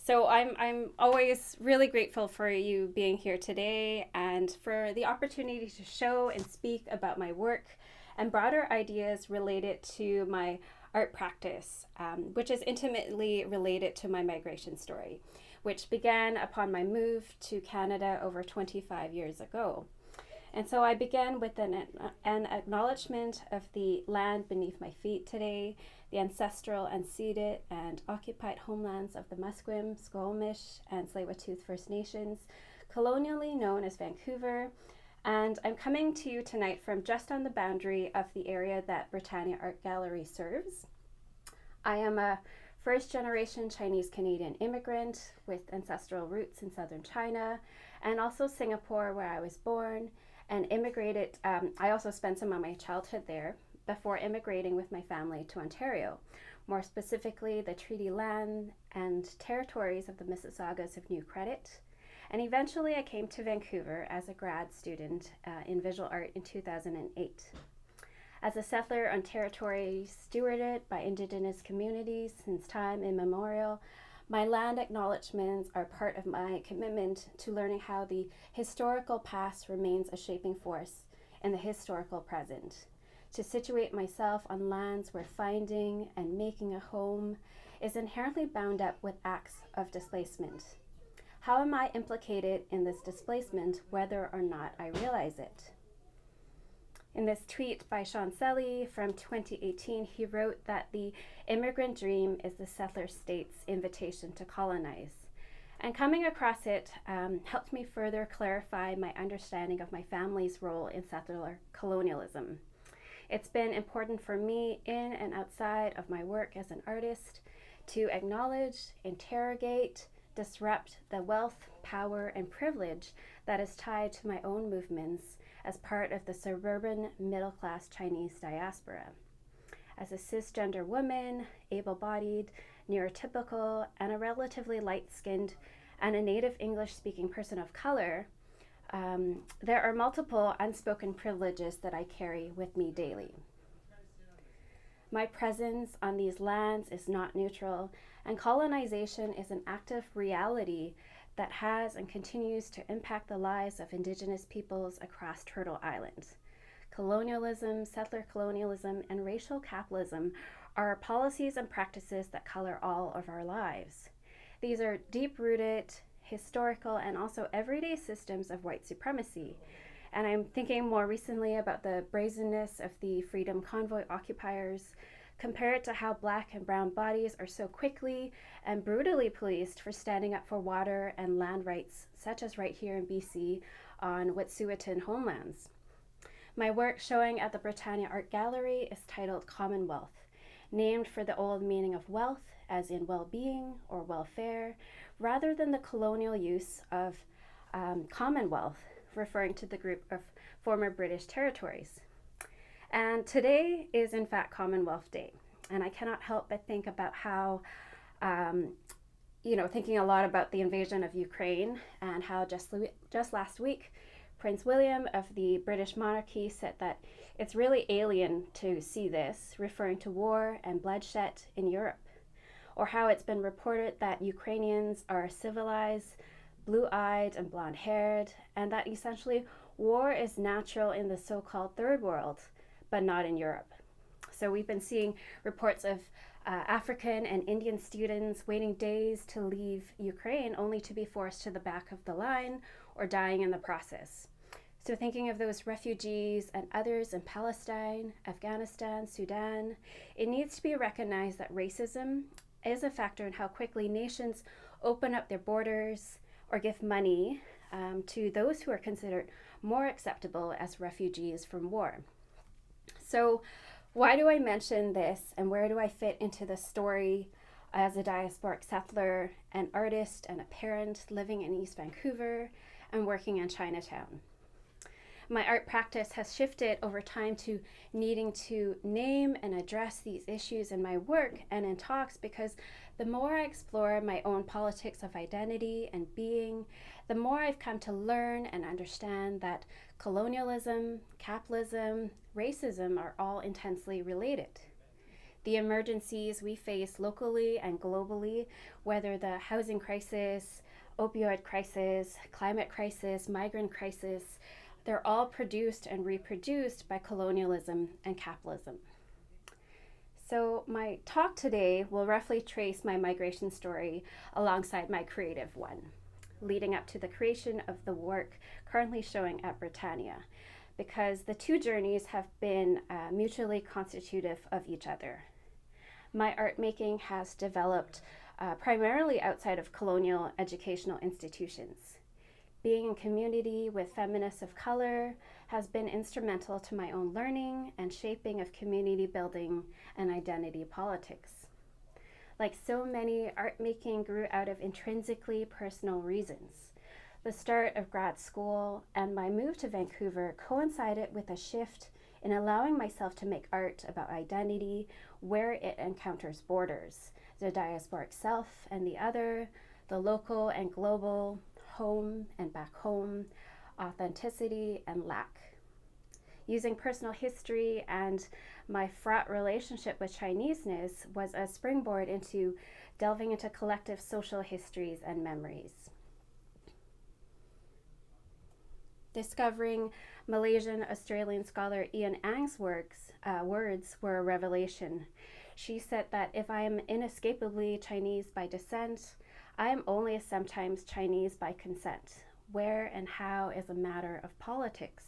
So I'm always really grateful for you being here today and for the opportunity to show and speak about my work and broader ideas related to my art practice, which is intimately related to my migration story, which began upon my move to Canada over 25 years ago. And so I began with an acknowledgement of the land beneath my feet today, the ancestral, unceded, and occupied homelands of the Musqueam, Squamish, and Tsleil-Waututh First Nations, colonially known as Vancouver. And I'm coming to you tonight from just on the boundary of the area that Britannia Art Gallery serves. I am a first generation Chinese Canadian immigrant with ancestral roots in southern China and also Singapore, where I was born and immigrated. I also spent some of my childhood there before immigrating with my family to Ontario, more specifically the treaty land and territories of the Mississaugas of New Credit. And eventually I came to Vancouver as a grad student in visual art in 2008. As a settler on territory stewarded by Indigenous communities since time immemorial, my land acknowledgements are part of my commitment to learning how the historical past remains a shaping force in the historical present. To situate myself on lands where finding and making a home is inherently bound up with acts of displacement. How am I implicated in this displacement, whether or not I realize it? In this tweet by Sean Selly from 2018, he wrote that the immigrant dream is the settler state's invitation to colonize. And coming across it helped me further clarify my understanding of my family's role in settler colonialism. It's been important for me in and outside of my work as an artist to acknowledge, interrogate, disrupt the wealth, power, and privilege that is tied to my own movements as part of the suburban middle-class Chinese diaspora. As a cisgender woman, able-bodied, neurotypical, and a relatively light-skinned and a native English-speaking person of color, there are multiple unspoken privileges that I carry with me daily. My presence on these lands is not neutral, and colonization is an active reality that has and continues to impact the lives of Indigenous peoples across Turtle Island. Colonialism, settler colonialism, and racial capitalism are policies and practices that color all of our lives. These are deep-rooted, historical, and also everyday systems of white supremacy. And I'm thinking more recently about the brazenness of the Freedom Convoy occupiers, compared to how Black and brown bodies are so quickly and brutally policed for standing up for water and land rights, such as right here in BC on Wet'suwet'en homelands. My work showing at the Britannia Art Gallery is titled Commonwealth, named for the old meaning of wealth, as in well-being or welfare, rather than the colonial use of Commonwealth, referring to the group of former British territories. And today is in fact Commonwealth Day. And I cannot help but think about how, thinking a lot about the invasion of Ukraine and how just last week, Prince William of the British monarchy said that it's really alien to see this, referring to war and bloodshed in Europe. Or how it's been reported that Ukrainians are civilized, blue-eyed and blonde-haired, and that essentially war is natural in the so-called third world, but not in Europe. So we've been seeing reports of African and Indian students waiting days to leave Ukraine only to be forced to the back of the line or dying in the process. So thinking of those refugees and others in Palestine, Afghanistan, Sudan, it needs to be recognized that racism is a factor in how quickly nations open up their borders or give money to those who are considered more acceptable as refugees from war. So why do I mention this, and where do I fit into the story as a diasporic settler, an artist, and a parent living in East Vancouver and working in Chinatown? My art practice has shifted over time to needing to name and address these issues in my work and in talks, because the more I explore my own politics of identity and being, the more I've come to learn and understand that colonialism, capitalism, racism are all intensely related. the emergencies we face locally and globally, whether the housing crisis, opioid crisis, climate crisis, migrant crisis, they're all produced and reproduced by colonialism and capitalism. So my talk today will roughly trace my migration story alongside my creative one, leading up to the creation of the work currently showing at Britannia, because the two journeys have been mutually constitutive of each other. My art making has developed primarily outside of colonial educational institutions. Being in community with feminists of color has been instrumental to my own learning and shaping of community building and identity politics. Like so many, art making grew out of intrinsically personal reasons. The start of grad school and my move to Vancouver coincided with a shift in allowing myself to make art about identity where it encounters borders, the diasporic self and the other, the local and global, home and back home, authenticity and lack. Using personal history and my fraught relationship with Chineseness was a springboard into delving into collective social histories and memories. Discovering Malaysian-Australian scholar Ian Ang's words were a revelation. She said that if I am inescapably Chinese by descent, I am only sometimes Chinese by consent. Where and how is a matter of politics.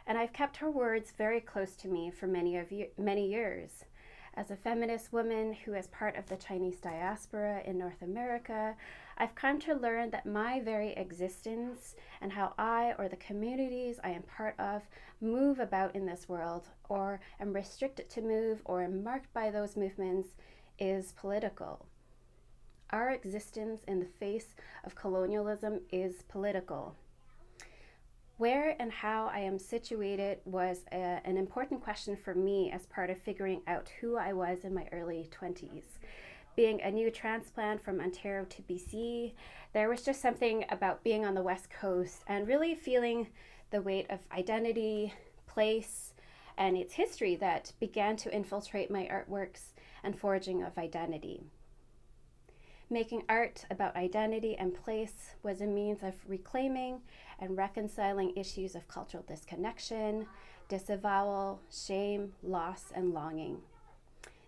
And I've kept her words very close to me for many years. As a feminist woman who is part of the Chinese diaspora in North America, I've come to learn that my very existence and how I or the communities I am part of move about in this world, or am restricted to move, or am marked by those movements, is political. Our existence in the face of colonialism is political. Where and how I am situated was an important question for me as part of figuring out who I was in my early 20s. Being a new transplant from Ontario to BC, there was just something about being on the West Coast and really feeling the weight of identity, place, and its history that began to infiltrate my artworks and forging of identity. Making art about identity and place was a means of reclaiming and reconciling issues of cultural disconnection, disavowal, shame, loss, and longing.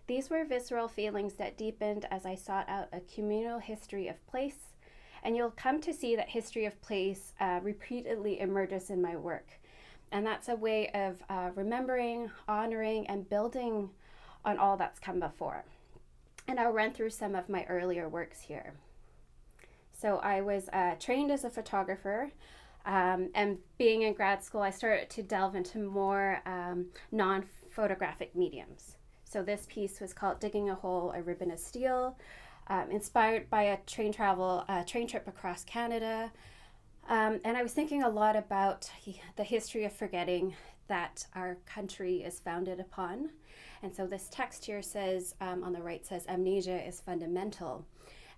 These were visceral feelings that deepened as I sought out a communal history of place, and you'll come to see that history of place repeatedly emerges in my work. And that's a way of remembering, honoring, and building on all that's come before. And I'll run through some of my earlier works here. So I was trained as a photographer, and being in grad school, I started to delve into more non-photographic mediums. So this piece was called Digging a Hole, a Ribbon of Steel, inspired by a train trip across Canada. And I was thinking a lot about the history of forgetting that our country is founded upon. And so this text here says, on the right says, amnesia is fundamental.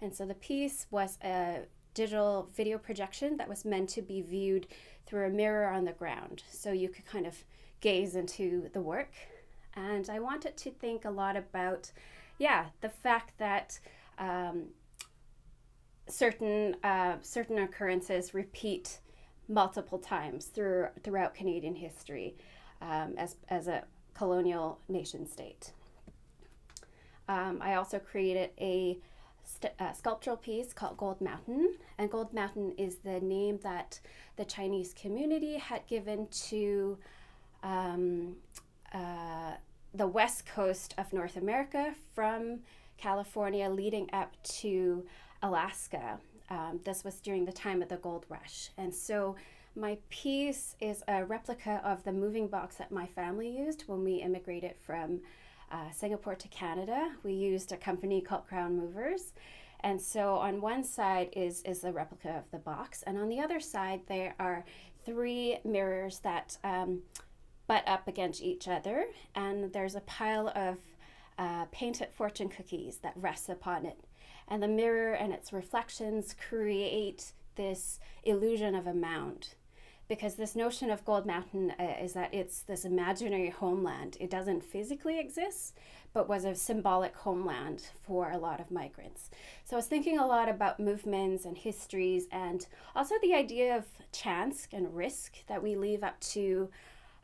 And so the piece was a digital video projection that was meant to be viewed through a mirror on the ground. So you could kind of gaze into the work. And I wanted to think a lot about, the fact that certain occurrences repeat multiple times throughout Canadian history as a colonial nation state. I also created a sculptural piece called Gold Mountain, and Gold Mountain is the name that the Chinese community had given to the west coast of North America from California leading up to Alaska. This was during the time of the gold rush. And so my piece is a replica of the moving box that my family used when we immigrated from Singapore to Canada. We used a company called Crown Movers. And so on one side is the replica of the box, and on the other side there are 3 mirrors that butt up against each other, and there's a pile of painted fortune cookies that rests upon it. And the mirror and its reflections create this illusion of a mound. because this notion of Gold Mountain is that it's this imaginary homeland. It doesn't physically exist, but was a symbolic homeland for a lot of migrants. So I was thinking a lot about movements and histories, and also the idea of chance and risk that we leave up to,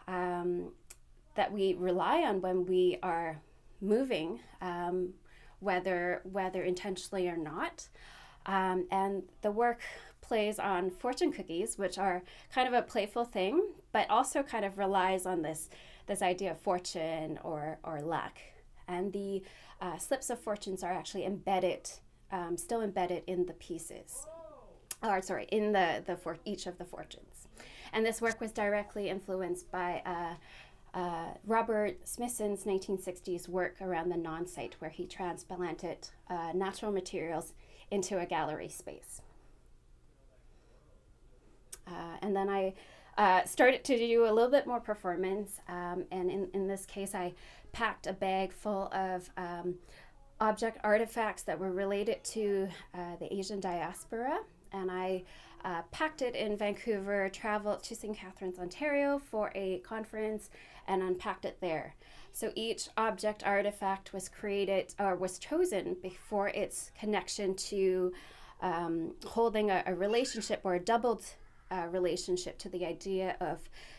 that we rely on when we are moving, whether intentionally or not. And the work plays on fortune cookies, which are kind of a playful thing, but also kind of relies on this idea of fortune or luck. And the slips of fortunes are actually embedded, still embedded in the pieces, or sorry, in for each of the fortunes. And this work was directly influenced by Robert Smithson's 1960s work around the non-site, where he transplanted natural materials into a gallery space. And then I started to do a little bit more performance, and in this case I packed a bag full of object artifacts that were related to the Asian diaspora, and I packed it in Vancouver, traveled to St. Catharines, Ontario for a conference, and unpacked it there. So each object artifact was created or was chosen before its connection to holding a relationship or a doubled relationship to the idea of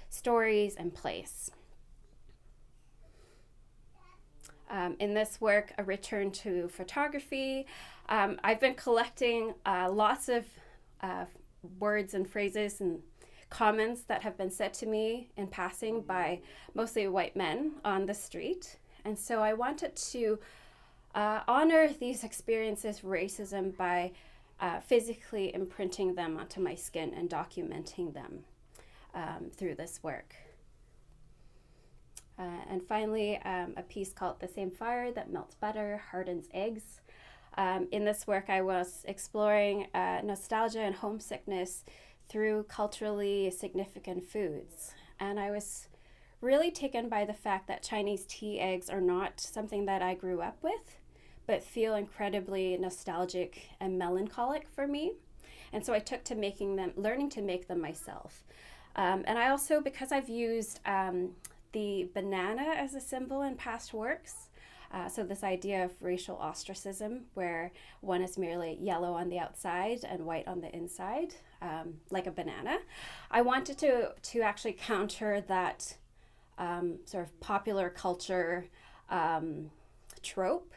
stories and place. In this work, a return to photography. I've been collecting lots of words and phrases and comments that have been said to me in passing by mostly white men on the street. And so I wanted to honor these experiences of racism by physically imprinting them onto my skin and documenting them through this work. And finally, a piece called The Same Fire That Melts Butter, Hardens Eggs. In this work, I was exploring nostalgia and homesickness through culturally significant foods. And I was really taken by the fact that Chinese tea eggs are not something that I grew up with, but feel incredibly nostalgic and melancholic for me. And so I took to making them, learning to make them myself. And I also, because I've used the banana as a symbol in past works, so this idea of racial ostracism, where one is merely yellow on the outside and white on the inside, like a banana, I wanted to actually counter that sort of popular culture trope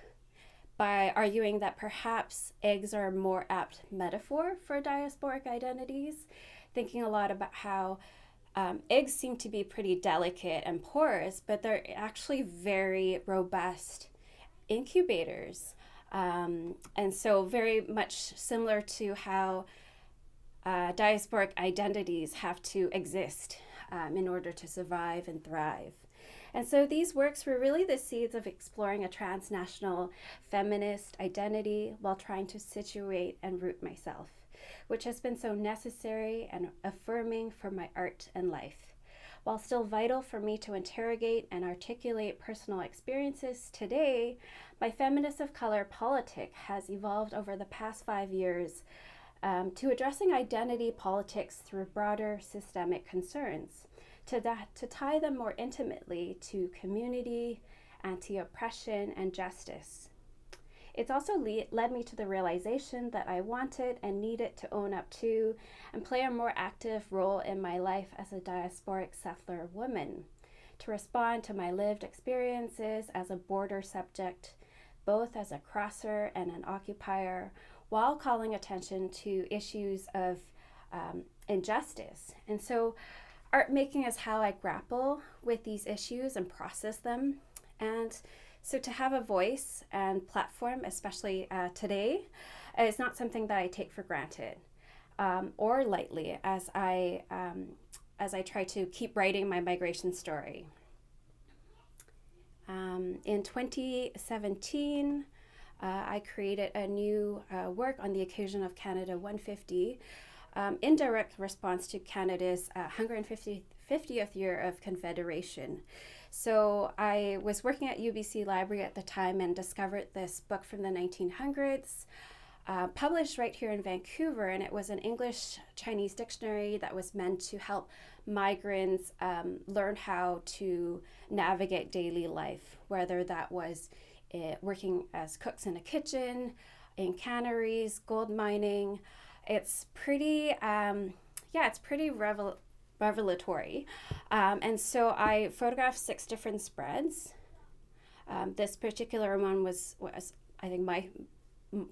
by arguing that perhaps eggs are a more apt metaphor for diasporic identities, thinking a lot about how eggs seem to be pretty delicate and porous, but they're actually very robust incubators. And so very much similar to how diasporic identities have to exist in order to survive and thrive. And so these works were really the seeds of exploring a transnational feminist identity while trying to situate and root myself, which has been so necessary and affirming for my art and life. While still vital for me to interrogate and articulate personal experiences today, my feminist of color politic has evolved over the past 5 years to addressing identity politics through broader systemic concerns, to tie them more intimately to community, anti-oppression, and justice. It's also led me to the realization that I wanted and needed to own up to and play a more active role in my life as a diasporic settler woman, to respond to my lived experiences as a border subject, both as a crosser and an occupier, while calling attention to issues of injustice. And so art making is how I grapple with these issues and process them. And so to have a voice and platform, especially today, is not something that I take for granted or lightly as I try to keep writing my migration story. In 2017, I created a new work on the occasion of Canada 150, in direct response to Canada's 150th year of Confederation. So I was working at UBC Library at the time and discovered this book from the 1900s published right here in Vancouver, and it was an English-Chinese dictionary that was meant to help migrants learn how to navigate daily life, whether that was working as cooks in a kitchen, in canneries, gold mining. It's pretty, it's pretty revelatory. And so I photographed 6 different spreads. This particular one was I think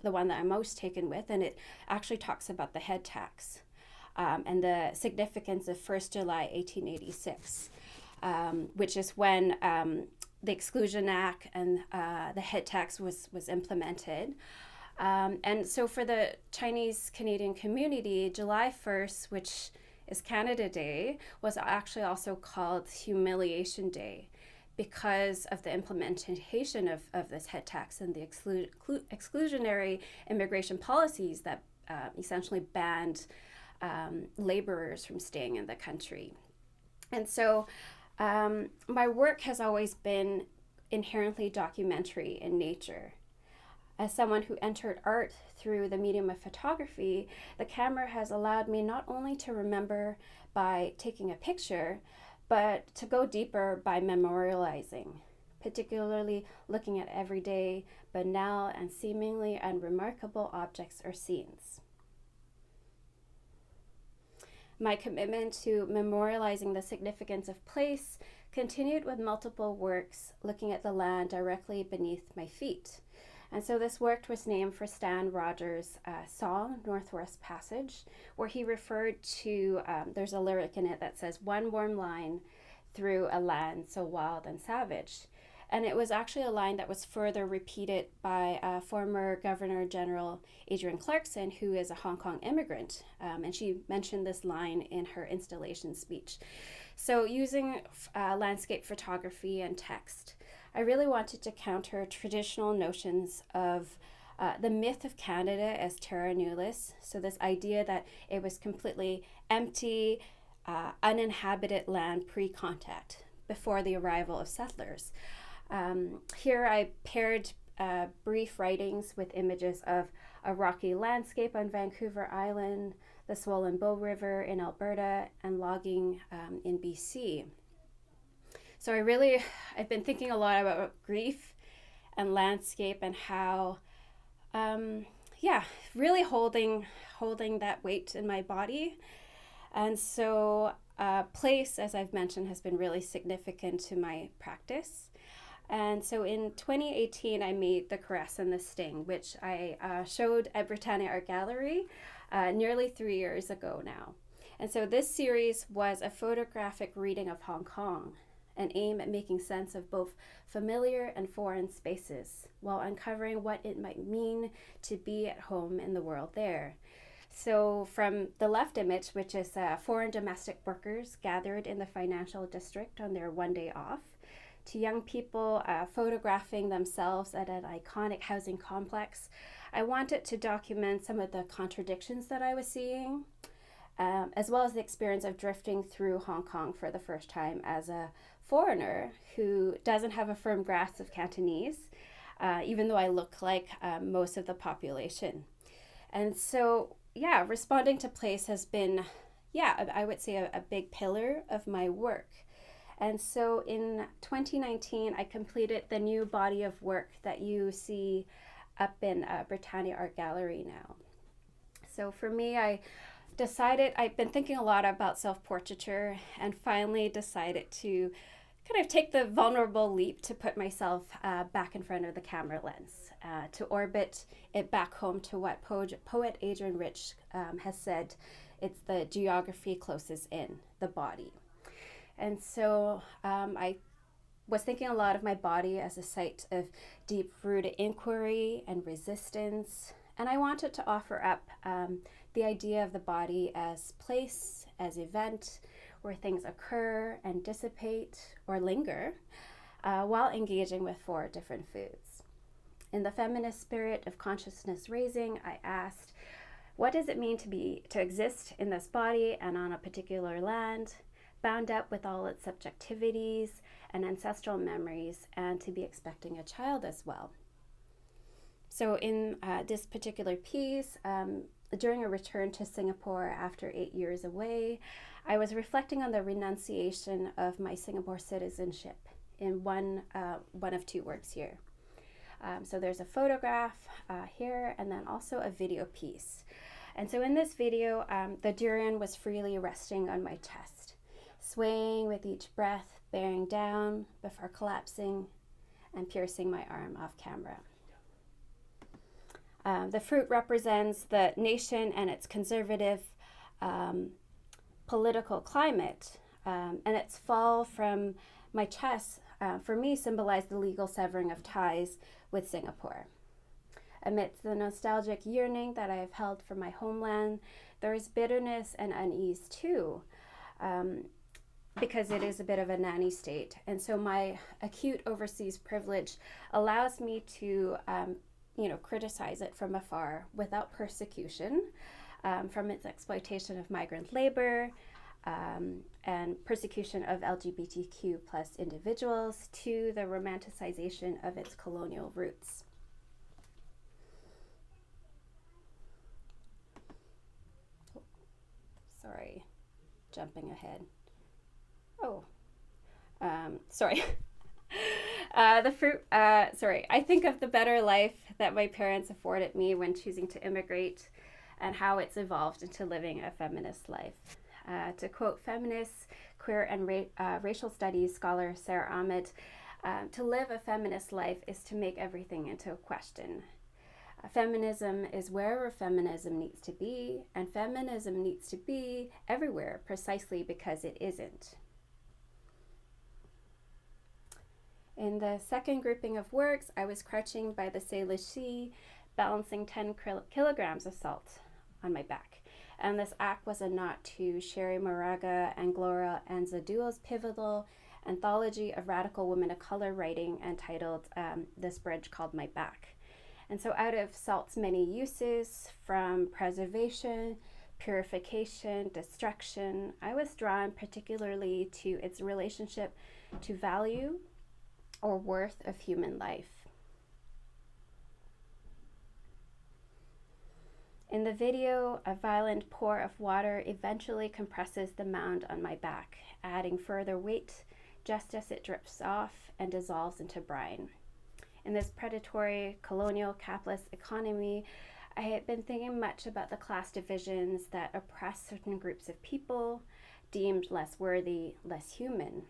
the one that I'm most taken with, and it actually talks about the head tax and the significance of 1st July 1886, which is when the Exclusion Act and the head tax was implemented. And so for the Chinese Canadian community, July 1st, which is Canada Day, was actually also called Humiliation Day, because of the implementation of this head tax and the exclusionary immigration policies that essentially banned laborers from staying in the country. And so my work has always been inherently documentary in nature. As someone who entered art through the medium of photography, the camera has allowed me not only to remember by taking a picture, but to go deeper by memorializing, particularly looking at everyday, banal, and seemingly unremarkable objects or scenes. My commitment to memorializing the significance of place continued with multiple works looking at the land directly beneath my feet. And so this work was named for Stan Rogers' song, Northwest Passage, where he referred to, there's a lyric in it that says, "One warm line through a land so wild and savage." And it was actually a line that was further repeated by former Governor General Adrienne Clarkson, who is a Hong Kong immigrant. And she mentioned this line in her installation speech. So using landscape photography and text, I really wanted to counter traditional notions of the myth of Canada as terra nullius. So this idea that it was completely empty, uninhabited land pre-contact, before the arrival of settlers. Here I paired brief writings with images of a rocky landscape on Vancouver Island, the swollen Bow River in Alberta, and logging in BC. So I've been thinking a lot about grief and landscape and how, really holding that weight in my body. And so place, as I've mentioned, has been really significant to my practice. And so in 2018, I made The Caress and the Sting, which I showed at Britannia Art Gallery nearly 3 years ago now. And so this series was a photographic reading of Hong Kong, an aim at making sense of both familiar and foreign spaces, while uncovering what it might mean to be at home in the world there. So from the left image, which is foreign domestic workers gathered in the financial district on their one day off, to young people photographing themselves at an iconic housing complex, I wanted to document some of the contradictions that I was seeing, as well as the experience of drifting through Hong Kong for the first time as a foreigner who doesn't have a firm grasp of Cantonese, even though I look like most of the population. And so, responding to place has been, I would say a big pillar of my work. And so in 2019, I completed the new body of work that you see up in Britannia Art Gallery now. So for me, I've been thinking a lot about self-portraiture, and finally decided to kind of take the vulnerable leap to put myself back in front of the camera lens, to orbit it back home to what poet Adrienne Rich has said, it's the geography closest in, the body. And so I was thinking a lot of my body as a site of deep-rooted inquiry and resistance, and I wanted to offer up the idea of the body as place, as event, where things occur and dissipate or linger, while engaging with 4 different foods. In the feminist spirit of consciousness raising, I asked, what does it mean to exist in this body and on a particular land, bound up with all its subjectivities and ancestral memories, and to be expecting a child as well? So in this particular piece, during a return to Singapore after 8 years away, I was reflecting on the renunciation of my Singapore citizenship in one of two works here. So there's a photograph here, and then also a video piece. And so in this video, the durian was freely resting on my chest, swaying with each breath, bearing down before collapsing and piercing my arm off camera. The fruit represents the nation and its conservative political climate, and its fall from my chest, for me, symbolized the legal severing of ties with Singapore. Amidst the nostalgic yearning that I have held for my homeland, there is bitterness and unease too, because it is a bit of a nanny state. And so my acute overseas privilege allows me to criticize it from afar without persecution, from its exploitation of migrant labor and persecution of LGBTQ plus individuals to the romanticization of its colonial roots. Sorry, jumping ahead. Sorry. I think of the better life that my parents afforded me when choosing to immigrate and how it's evolved into living a feminist life. To quote feminist, queer, and racial studies scholar Sarah Ahmed, to live a feminist life is to make everything into a question. Feminism is wherever feminism needs to be, and feminism needs to be everywhere precisely because it isn't. In the second grouping of works, I was crouching by the Salish, balancing 10 kilograms of salt on my back. And this act was a nod to Sherry Moraga and Gloria Anzaduo's pivotal anthology of radical women of color writing entitled This Bridge Called My Back. And so out of salt's many uses, from preservation, purification, destruction, I was drawn particularly to its relationship to value or worth of human life. In the video, a violent pour of water eventually compresses the mound on my back, adding further weight just as it drips off and dissolves into brine. In this predatory, colonial, capitalist economy, I had been thinking much about the class divisions that oppress certain groups of people, deemed less worthy, less human.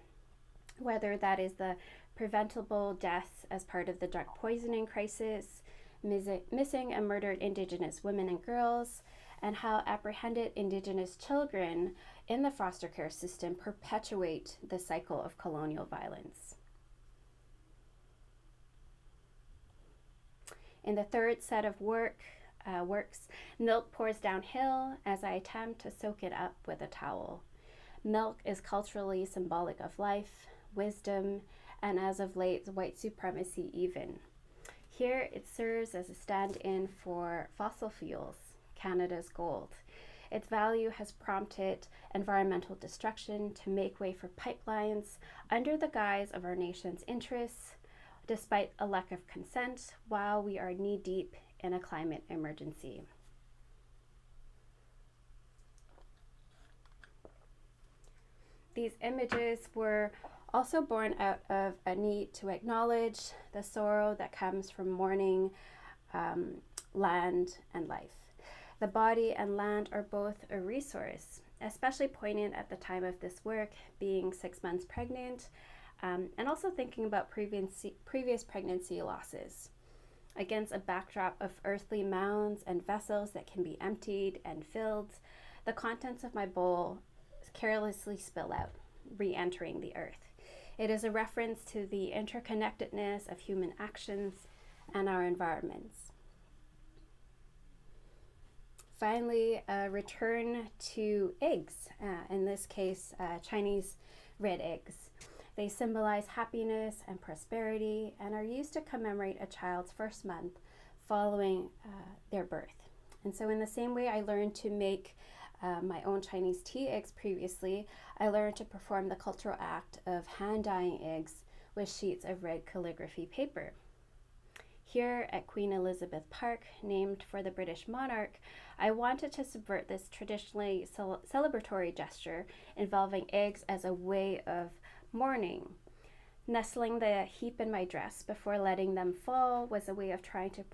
Whether that is the preventable deaths as part of the drug poisoning crisis, missing and murdered Indigenous women and girls, and how apprehended Indigenous children in the foster care system perpetuate the cycle of colonial violence. In the third set of works, milk pours downhill as I attempt to soak it up with a towel. Milk is culturally symbolic of life, wisdom, and as of late, white supremacy even. Here it serves as a stand-in for fossil fuels, Canada's gold. Its value has prompted environmental destruction to make way for pipelines under the guise of our nation's interests, despite a lack of consent, while we are knee-deep in a climate emergency. These images were also born out of a need to acknowledge the sorrow that comes from mourning land and life. The body and land are both a resource, especially poignant at the time of this work, being 6 months pregnant, and also thinking about previous pregnancy losses. Against a backdrop of earthly mounds and vessels that can be emptied and filled, the contents of my bowl carelessly spill out, re-entering the earth. It is a reference to the interconnectedness of human actions and our environments. Finally, a return to eggs, in this case, Chinese red eggs. They symbolize happiness and prosperity and are used to commemorate a child's first month following their birth. And so in the same way I learned to make my own Chinese tea eggs previously, I learned to perform the cultural act of hand dyeing eggs with sheets of red calligraphy paper. Here at Queen Elizabeth Park, named for the British monarch, I wanted to subvert this traditionally celebratory gesture involving eggs as a way of mourning. Nestling the heap in my dress before letting them fall was a way of trying to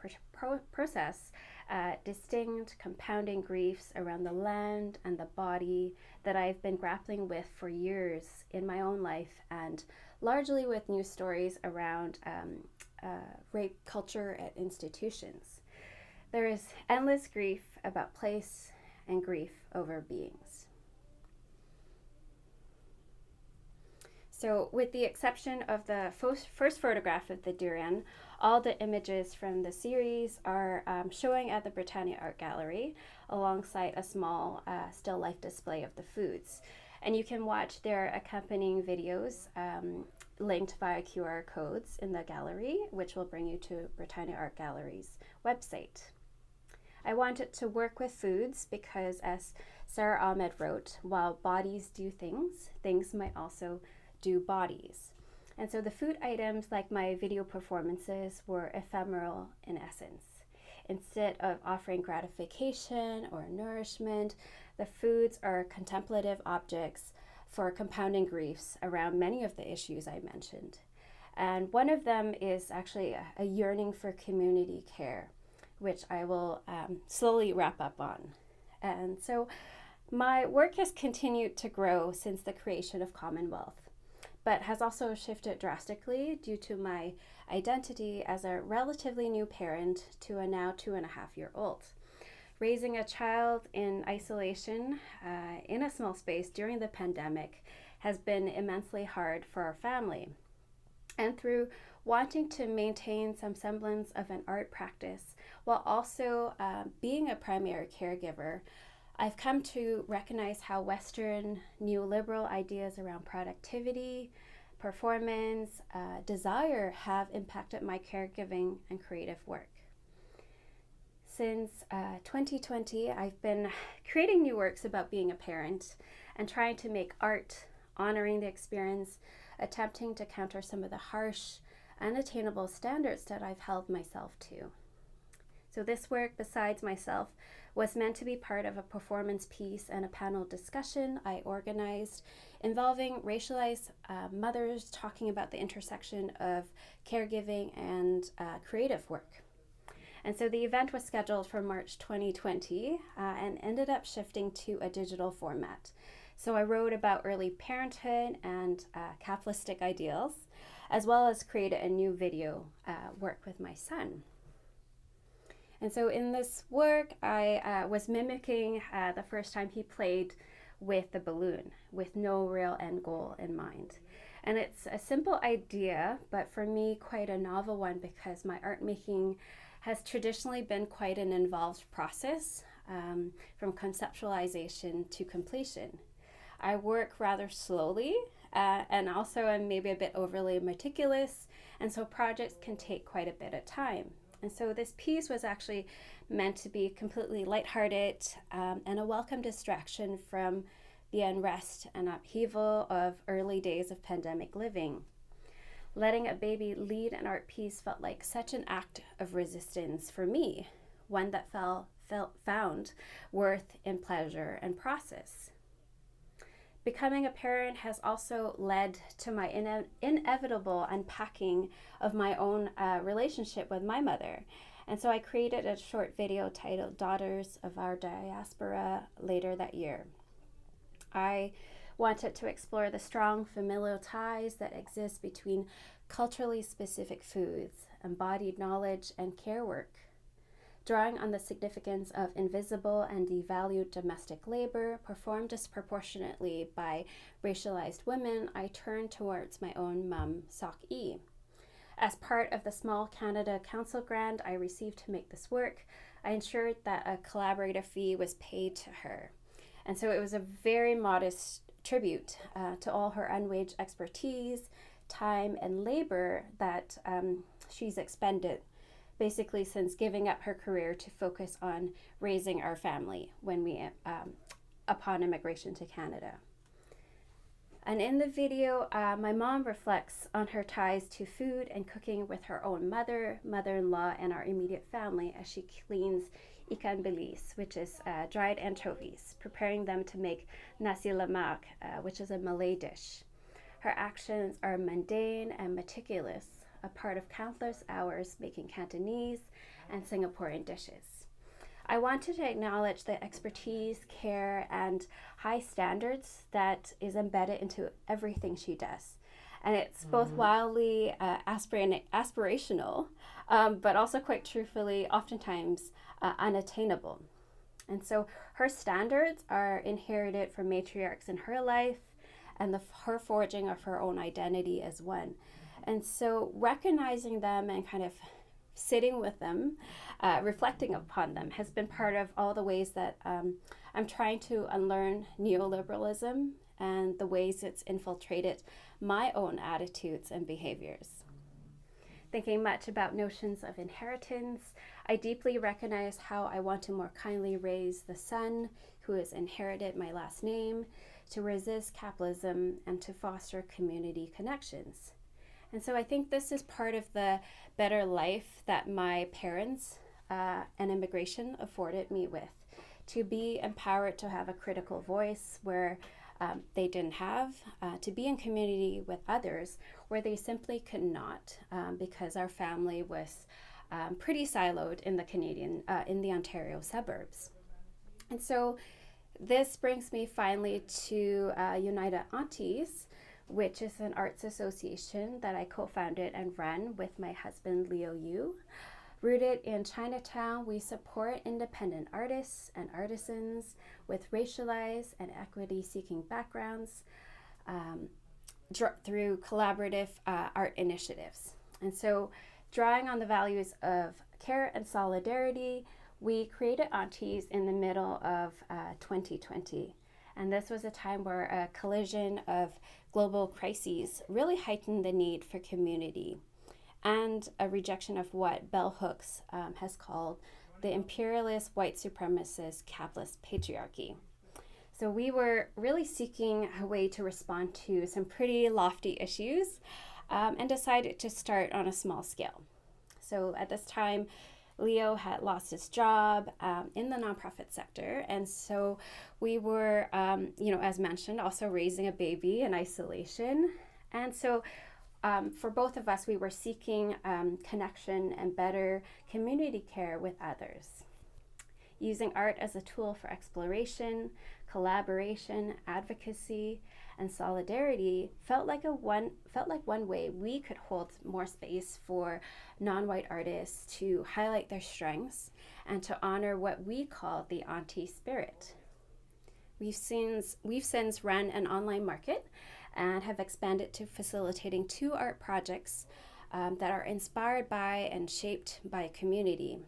process distinct, compounding griefs around the land and the body that I've been grappling with for years in my own life, and largely with news stories around rape culture at institutions. There is endless grief about place and grief over beings. So with the exception of the first photograph of the durian, all the images from the series are showing at the Britannia Art Gallery alongside a small still life display of the foods. And you can watch their accompanying videos linked via QR codes in the gallery, which will bring you to Britannia Art Gallery's website. I wanted to work with foods because, as Sarah Ahmed wrote, while bodies do things, things might also do bodies. And so the food items, like my video performances, were ephemeral in essence. Instead of offering gratification or nourishment, the foods are contemplative objects for compounding griefs around many of the issues I mentioned. And one of them is actually a yearning for community care, which I will slowly wrap up on. And so my work has continued to grow since the creation of Commonwealth, but has also shifted drastically due to my identity as a relatively new parent to a now 2.5-year-old. Raising a child in isolation in a small space during the pandemic has been immensely hard for our family. And through wanting to maintain some semblance of an art practice while also being a primary caregiver, I've come to recognize how Western neoliberal ideas around productivity, performance, desire have impacted my caregiving and creative work. Since 2020, I've been creating new works about being a parent and trying to make art honoring the experience, attempting to counter some of the harsh, unattainable standards that I've held myself to. So this work, besides myself, was meant to be part of a performance piece and a panel discussion I organized involving racialized mothers talking about the intersection of caregiving and creative work. And so the event was scheduled for March 2020 and ended up shifting to a digital format. So I wrote about early parenthood and Catholic ideals, as well as created a new video work with my son. And so in this work, I was mimicking the first time he played with the balloon, with no real end goal in mind. And it's a simple idea, but for me, quite a novel one, because my art making has traditionally been quite an involved process from conceptualization to completion. I work rather slowly and also am maybe a bit overly meticulous, and so projects can take quite a bit of time. And so this piece was actually meant to be completely lighthearted and a welcome distraction from the unrest and upheaval of early days of pandemic living. Letting a baby lead an art piece felt like such an act of resistance for me, one that found worth in pleasure and process. Becoming a parent has also led to my inevitable unpacking of my own relationship with my mother. And so I created a short video titled Daughters of Our Diaspora later that year. I wanted to explore the strong familial ties that exist between culturally specific foods, embodied knowledge, and care work. Drawing on the significance of invisible and devalued domestic labor performed disproportionately by racialized women, I turned towards my own mum, Sok E. As part of the Small Canada Council grant I received to make this work, I ensured that a collaborative fee was paid to her. And so it was a very modest tribute to all her unwaged expertise, time, and labor that she's expended, basically since giving up her career to focus on raising our family when we upon immigration to Canada. And in the video, my mom reflects on her ties to food and cooking with her own mother, mother-in-law, and our immediate family as she cleans ikan bilis, which is dried anchovies, preparing them to make nasi lemak, which is a Malay dish. Her actions are mundane and meticulous, a part of countless hours making Cantonese and Singaporean dishes. I wanted to acknowledge the expertise, care, and high standards that is embedded into everything she does. And it's both wildly aspirational, but also quite truthfully, oftentimes unattainable. And so her standards are inherited from matriarchs in her life and her forging of her own identity as one. And so recognizing them and kind of sitting with them, reflecting upon them, has been part of all the ways that I'm trying to unlearn neoliberalism and the ways it's infiltrated my own attitudes and behaviors. Thinking much about notions of inheritance, I deeply recognize how I want to more kindly raise the son who has inherited my last name, to resist capitalism, and to foster community connections. And so I think this is part of the better life that my parents and immigration afforded me with, to be empowered to have a critical voice where they didn't have, to be in community with others where they simply could not, because our family was pretty siloed in the Ontario suburbs. And so this brings me finally to United Aunties, which is an arts association that I co-founded and run with my husband, Clare Yow. Rooted in Chinatown, we support independent artists and artisans with racialized and equity-seeking backgrounds through collaborative art initiatives. And so, drawing on the values of care and solidarity, we created Aunties in the middle of 2020. And this was a time where a collision of global crises really heightened the need for community and a rejection of what Bell Hooks has called the imperialist, white supremacist, capitalist patriarchy. So we were really seeking a way to respond to some pretty lofty issues and decided to start on a small scale. So at this time, Leo had lost his job in the nonprofit sector, and so we were, as mentioned, also raising a baby in isolation. And so for both of us, we were seeking connection and better community care with others. Using art as a tool for exploration, collaboration, advocacy, and solidarity felt like one way we could hold more space for non-white artists to highlight their strengths and to honor what we call the auntie spirit. We've since run an online market and have expanded to facilitating 2 art projects that are inspired by and shaped by community.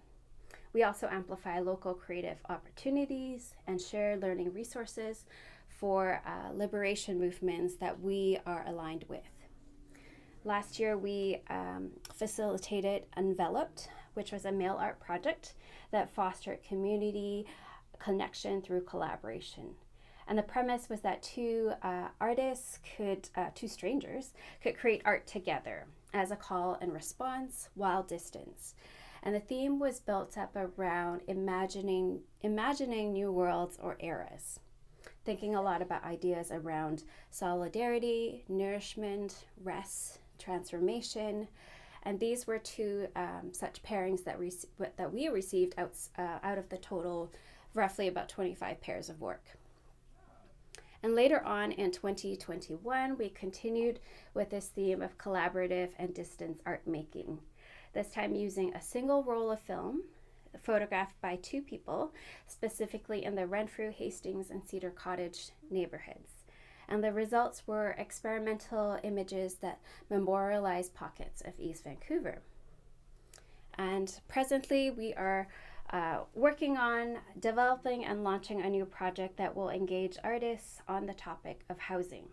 We also amplify local creative opportunities and share learning resources for liberation movements that we are aligned with. Last year, we facilitated Enveloped, which was a mail art project that fostered community connection through collaboration. And the premise was that two strangers could create art together as a call and response while distance. And the theme was built up around imagining new worlds or eras, thinking a lot about ideas around solidarity, nourishment, rest, transformation. And these were 2 such pairings that we received out of the total roughly about 25 pairs of work. And later on in 2021, we continued with this theme of collaborative and distance art making, this time using a single roll of film photographed by 2 people, specifically in the Renfrew, Hastings, and Cedar Cottage neighborhoods. And the results were experimental images that memorialize pockets of East Vancouver. And presently, we are working on developing and launching a new project that will engage artists on the topic of housing.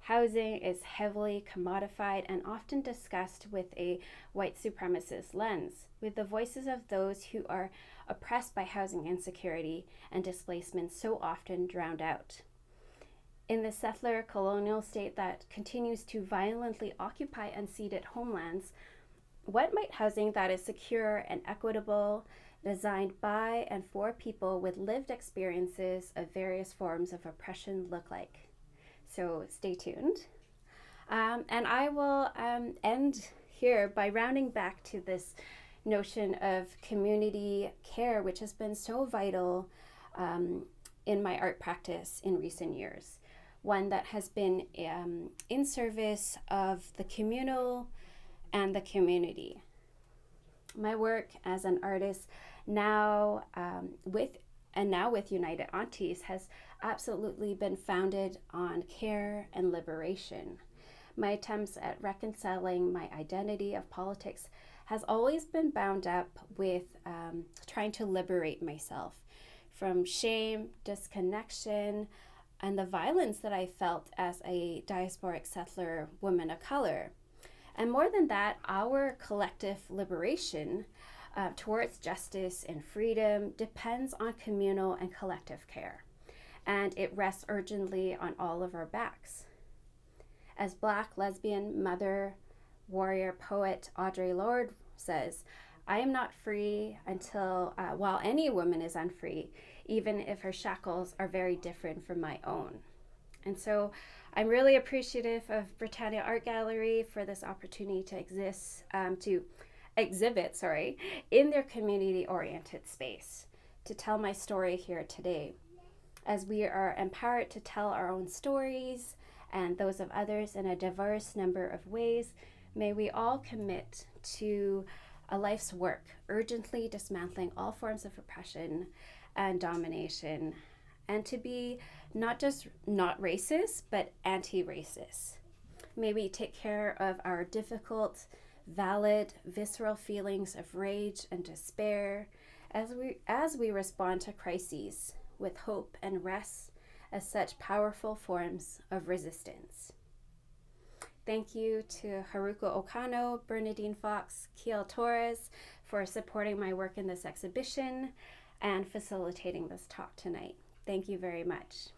Housing is heavily commodified and often discussed with a white supremacist lens, with the voices of those who are oppressed by housing insecurity and displacement so often drowned out. In the settler colonial state that continues to violently occupy unceded homelands, what might housing that is secure and equitable, designed by and for people with lived experiences of various forms of oppression look like? So stay tuned. And I will end here by rounding back to this notion of community care, which has been so vital in my art practice in recent years. One that has been in service of the communal and the community. My work as an artist now with United Aunties has absolutely been founded on care and liberation. My attempts at reconciling my identity of politics has always been bound up with trying to liberate myself from shame, disconnection, and the violence that I felt as a diasporic settler woman of color. And more than that, our collective liberation towards justice and freedom depends on communal and collective care, and it rests urgently on all of our backs. As Black, lesbian, mother, warrior, poet Audre Lorde says, I am not free until, while any woman is unfree, even if her shackles are very different from my own. And so I'm really appreciative of Britannia Art Gallery for this opportunity to exhibit in their community-oriented space, to tell my story here today. As we are empowered to tell our own stories and those of others in a diverse number of ways, may we all commit to a life's work, urgently dismantling all forms of oppression and domination, and to be not just not racist, but anti-racist. May we take care of our difficult, valid, visceral feelings of rage and despair as we respond to crises with hope and rest as such powerful forms of resistance. Thank you to Haruko Okano, Bernadine Fox, Kiel Torres for supporting my work in this exhibition and facilitating this talk tonight. Thank you very much.